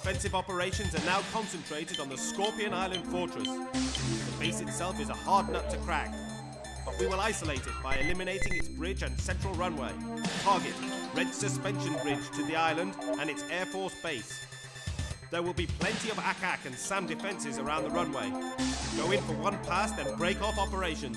offensive operations are now concentrated on the Scorpion Island fortress. The base itself is a hard nut to crack, but we will isolate it by eliminating its bridge and central runway. Target, Red Suspension Bridge to the island and its Air Force base. There will be plenty of ACAC and SAM defenses around the runway. Go in for one pass, then break off operations.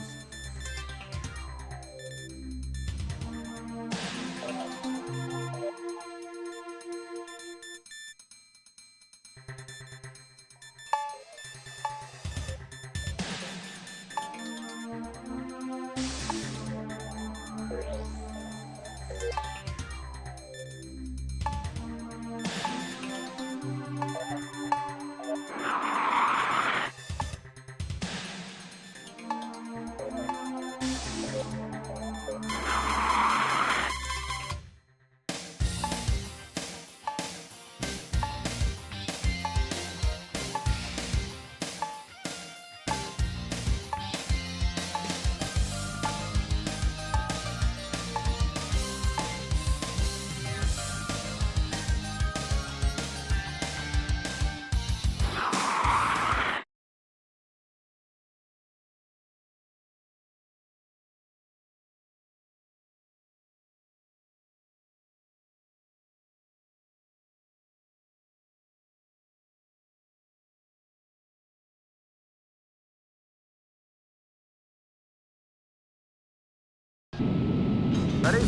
Ready?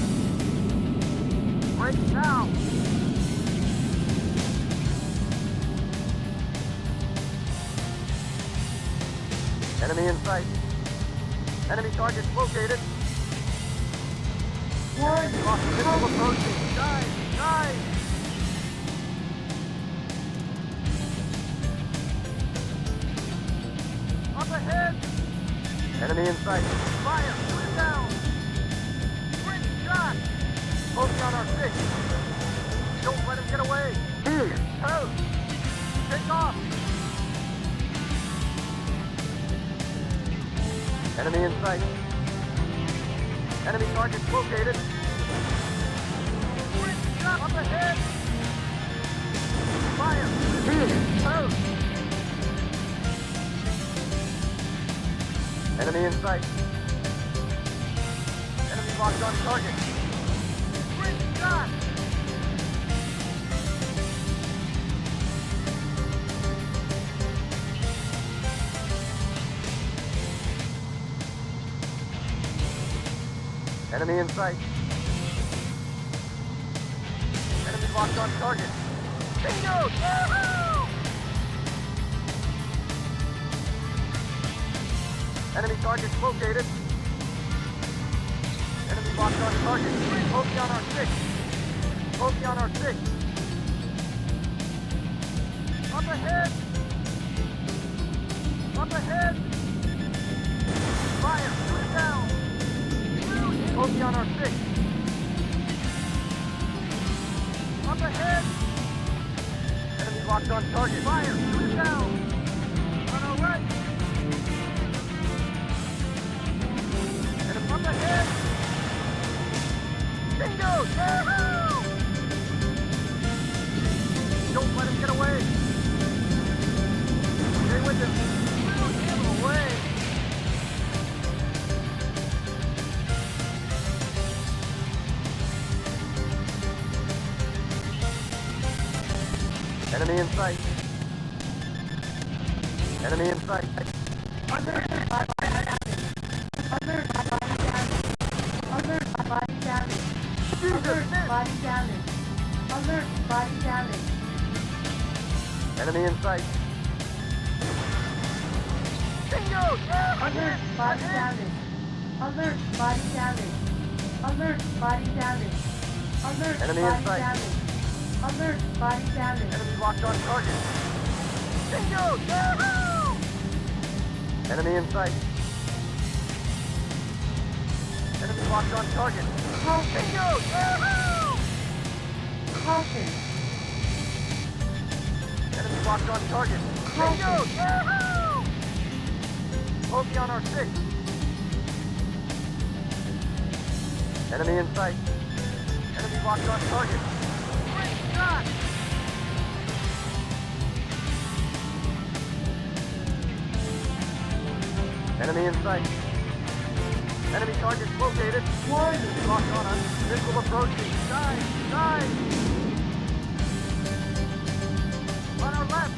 Break now! Enemy in sight. Enemy targets located. Lost missile approaching. Dive! Dive! Up ahead! Enemy in sight. Fire! Shoot it down! Shot! Focus on our six. Don't let him get away. Toast! Take off! Enemy in sight. Enemy targets located. Quick shot up ahead! Fire! Toast! Enemy in sight. Locked on target. Great shot! Enemy in sight. Enemy locked on target. Bingo! Yahoo! Enemy targets located. Enemy locked on target. Focus on our six. Focus on our six. Up ahead. Up ahead. Fire. Shoot it down. Focus on our six. Up ahead. Enemy locked on target. Fire. Shoot it down. On our right. Enemy up ahead. Bingo! Yahoo! Don't let him get away. Stay with him. Don't give him away. Enemy in sight. Enemy in sight. Alert! Body damage. Alert! Body damage. Alert! Body damage. Alert! Body damage. Alert! Body damage. Enemy in sight. Bingo! Alert! Body damage. Alert! Body damage. Alert! Body damage. Alert! Enemy in body sight. damage. Alert! Body damage. Enemy locked on target. Bingo! Yahoo! Enemy in sight. Enemy locked on target. Bingo! Yahoo! Caution! Enemy locked on target. Bingo! Yahoo! Focus on our six. Enemy in sight. Enemy locked on target. Great shot! Enemy in sight. Enemy targets located. Warning. Locked on us. Missile approaching. Dive! Dive! On our left.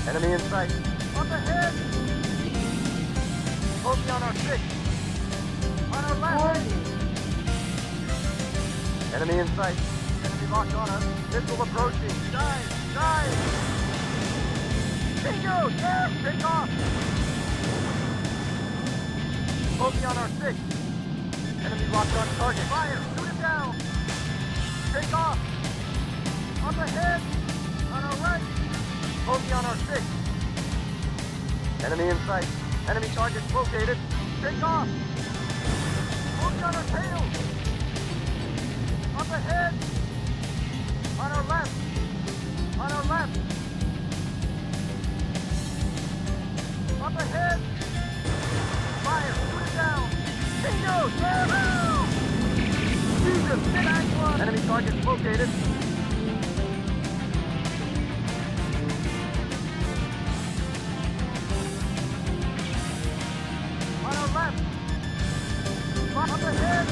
Enemy in sight. Up ahead! Bogey on our 6. On our left. Warning. Enemy in sight. Enemy locked on us. Missile approaching. Dive! Dive! Bingo! Yeah! Take off! Bogey on our 6. Enemy locked on target. Fire! Shoot it down! Take off! Up ahead! On our right! Bogey on our 6. Enemy in sight. Enemy targets located. Take off! Bogey on our tail! Up ahead! On our left! On our left! Up ahead! Fire! Shoot it down! Bingo! Yahoo! Jesus! Hit one! Enemy targets located. On our left! Up ahead!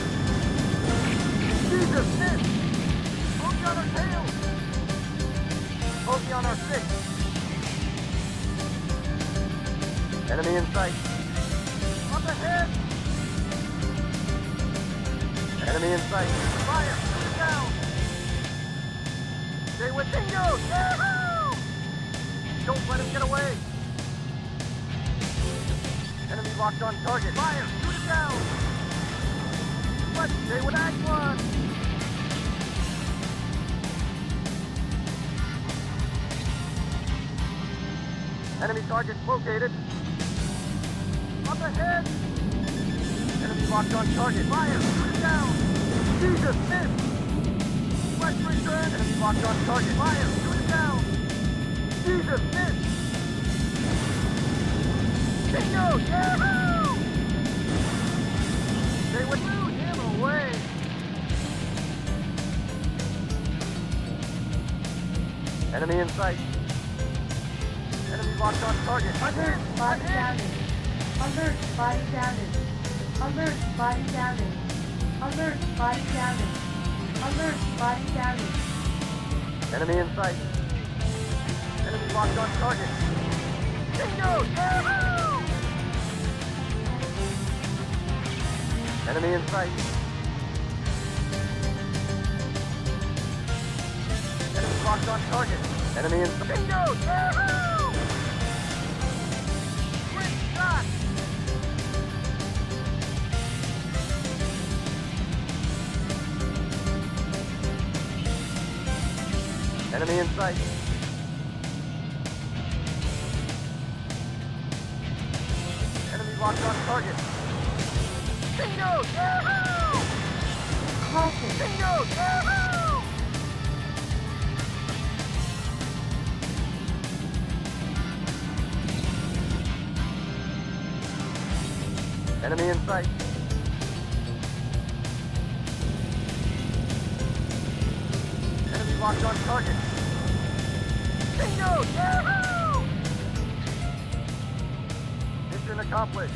Jesus! Miss! Bogey on our tail! Bogey on our 6. Enemy in sight. Up ahead! Enemy in sight. Fire! Shoot it down! Stay with Bingo! Yahoo! Don't let him get away! Enemy locked on target. Fire! Shoot it down! Let's stay with Act 1! Enemy targets located. Up ahead! Enemy locked on target. Fire! Shoot it down! Jesus! Miss! Let's return! Enemy locked on target. Fire! Shoot it down! Jesus! Miss! Bingo! Yahoo! They would move him away! Enemy in sight. Enemy locked on target. Alert. Body damage. Alert. Body damage. Alert. Body damage. Alert. Body damage. Alert. Body damage. Enemy in sight. Enemy locked on target. Bingo! Yahoo! Enemy in sight. Enemy locked on target. Enemy in sight. Bingo! Yahoo! Quick shot! Enemy in sight. Enemy locked on target. Bingo! Yahoo! Caution. Bingo! Yahoo! Enemy in sight. Enemy locked on target. Bingo! Yahoo! Mission accomplished.